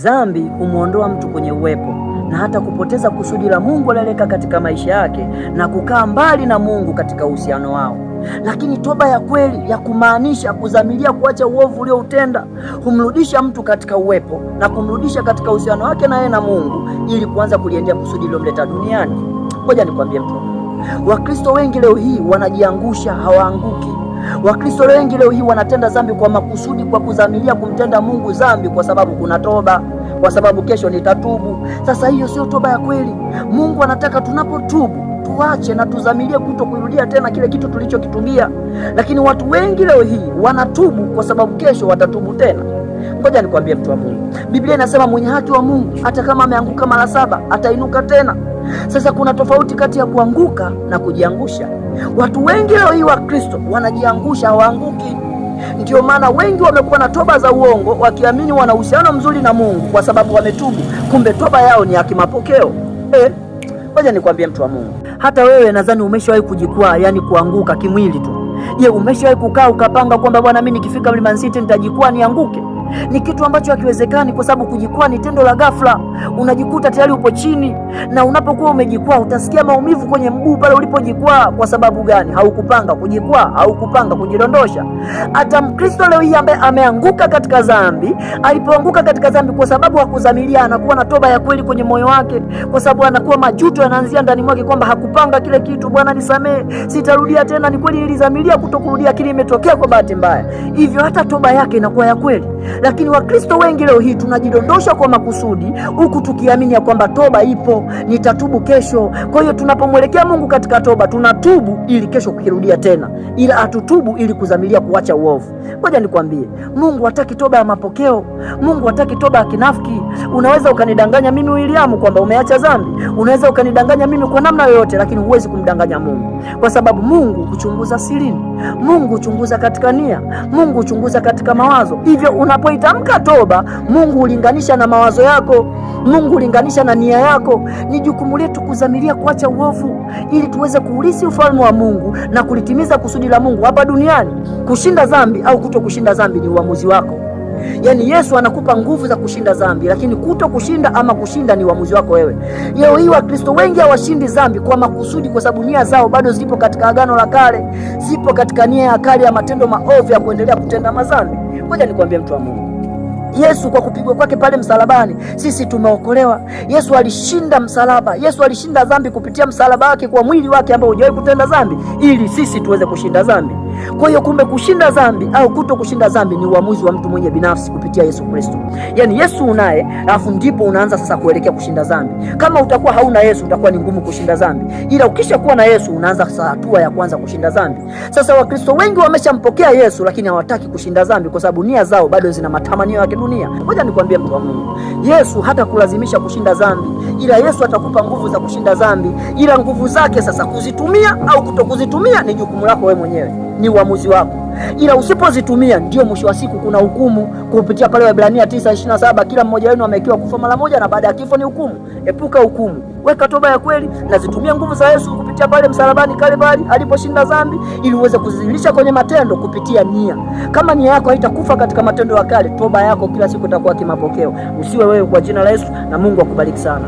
Dhambi humuondoa mtu kwenye uwepo na hata kupoteza kusudi la Mungu aliloweka katika maisha yake na kukaa mbali na Mungu katika uhusiano wao. Lakini toba ya kweli ya kumaanisha kudhamiria kuacha uovu ulioutenda humrudisha mtu katika uwepo na kumrudisha katika uhusiano wake na yeye na Mungu ili kuanza kuliendea kusudi lililomleta duniani. Ngoja nikwambie mtu wa Mungu, Wakristo wengi leo hii wanajiangusha, hawaanguki. Wakristo wengi leo hii wanatenda dhambi kwa makusudi, kwa kudhamiria kumtenda Mungu dhambi kwa sababu kuna toba, kwa sababu kesho nitatubu. Sasa hiyo sio toba ya kweli. Mungu anataka tunapotubu tuache na tudhamirie kutokurudia tena kile kitu tulichokitubia. Lakini watu wengi leo hii wanatubu kwa sababu kesho watatubu tena. Ngoja nikwambie mtu wa Mungu, Biblia inasema mwenye haki wa Mungu hata kama ameanguka mara 7 atainuka tena. Sasa kuna tofauti kati ya kuanguka na kujiangusha. Watu wengi leo hii wa Kristo wanajiangusha, hawaanguki. Ndio maana wengi wamekuwa na toba za uongo wakiamini wana uhusiano mzuri na Mungu kwa sababu wametubu, kumbe toba yao ni ya kimapokeo. Ngoja nikwambie mtu wa Mungu, hata wewe nadhani umeshawahi kujikwaa, yani kuanguka kimwili tu. Je, umeshawahi kukaa ukapanga kwamba bwana, mimi nikifika Mlimani City nitajikwaa nianguke? Ni kitu ambacho hakiwezekani, kwa sababu kujikwaa ni tendo la ghafla. Unajikuta tayari upo chini, na unapokuwa umejikwaa utasikia maumivu kwenye mguu pale ulipojikwaa. Kwa sababu gani? Haukupanga kujikwaa, haukupanga kujidondosha. Hata Mkristo leo hii ambaye ameanguka katika dhambi, alipoanguka katika dhambi kwa sababu hakudhamiria, anakuwa na toba ya kweli kwenye moyo wake, kwa sababu anakuwa majuto yanaanzia ndani mwake kwamba hakupanga kile kitu. Bwana nisamee, sitarudia tena. Ni kweli nilidhamiria kutokurudia, kile imetokea kwa bahati mbaya, hivyo hata toba yake inakuwa ya kweli. Lakini Wakristo wengi leo hii tunajidondosha kwa makusudi, huku tukiamini ya kwamba toba ipo, nitatubu kesho. Kwa hiyo tunapomwelekea Mungu katika toba, tunatubu ili kesho kukirudia tena, ila hatutubu ili kudhamiria kuacha uovu. Ngoja nikwambie, Mungu hataki toba ya mapokeo. Mungu hataki toba ya kinafiki. Unaweza ukanidanganya mimi William kwamba umeacha dhambi, unaweza ukanidanganya mimi kwa namna yoyote, lakini huwezi kumdanganya Mungu, kwa sababu Mungu huchunguza sirini, Mungu huchunguza katika nia, Mungu huchunguza katika mawazo. Hivyo unapoitamka toba, Mungu hulinganisha na mawazo yako, Mungu hulinganisha na nia yako. Ni jukumu letu kudhamiria kuacha uovu ili tuweze kuurithi ufalme wa Mungu na kulitimiza kusudi la Mungu hapa duniani. Kushinda dhambi au kuto kushinda dhambi ni uamuzi wako. Yaani Yesu anakupa nguvu za kushinda dhambi, lakini kuto kushinda ama kushinda ni uamuzi wako wewe. Leo hii Wakristo wengi hawashindi dhambi kwa makusudi, kwa sababu nia zao bado zipo katika Agano la Kale, zipo katika nia ya kale ya matendo maovu ya kuendelea kutenda madhambi. Ngoja nikwambie mtu wa Mungu, Yesu kwa kupigwa kwake pale msalabani sisi tumeokolewa. Yesu alishinda msalaba, Yesu alishinda dhambi kupitia msalaba wake kwa mwili wake ambao hujawahi kutenda dhambi, ili sisi tuweze kushinda dhambi. Kwa hiyo kumbe kushinda dhambi au kuto kushinda dhambi ni uamuzi wa mtu mwenye binafsi kupitia Yesu Kristo. Yaani Yesu unaye, alafu ndipo unaanza sasa kuelekea kushinda dhambi. Kama utakuwa hauna Yesu utakuwa ni ngumu kushinda dhambi, ila ukishakuwa na Yesu unaanza sasa hatua ya kwanza kushinda dhambi. Sasa Wakristo wengi wameshampokea Yesu, lakini hawataki kushinda dhambi kwa sababu nia zao bado zina matamanio ya kidunia. Ngoja nikwambie mtu wa Mungu, Yesu hata kulazimisha kushinda dhambi, ila Yesu atakupa nguvu za kushinda dhambi, ila nguvu zake sasa kuzitumia au kutokuzitumia ni jukumu lako wewe mwenyewe, ni uamuzi wako. Ila usipozitumia ndio mwisho wa siku kuna hukumu kupitia pale Waebrania 9:27, kila mmoja wenu amewekewa kufa mara moja na baada ya kifo ni hukumu. Epuka hukumu, weka toba ya kweli na zitumia nguvu za Yesu kupitia pale msalabani Kalvari aliposhinda dhambi, ili uweze kuzilisha kwenye matendo kupitia nia. Kama nia yako haitakufa katika matendo ya kale, toba yako kila siku itakuwa kimapokeo. Usiwe wewe, kwa jina la Yesu, na Mungu akubariki sana.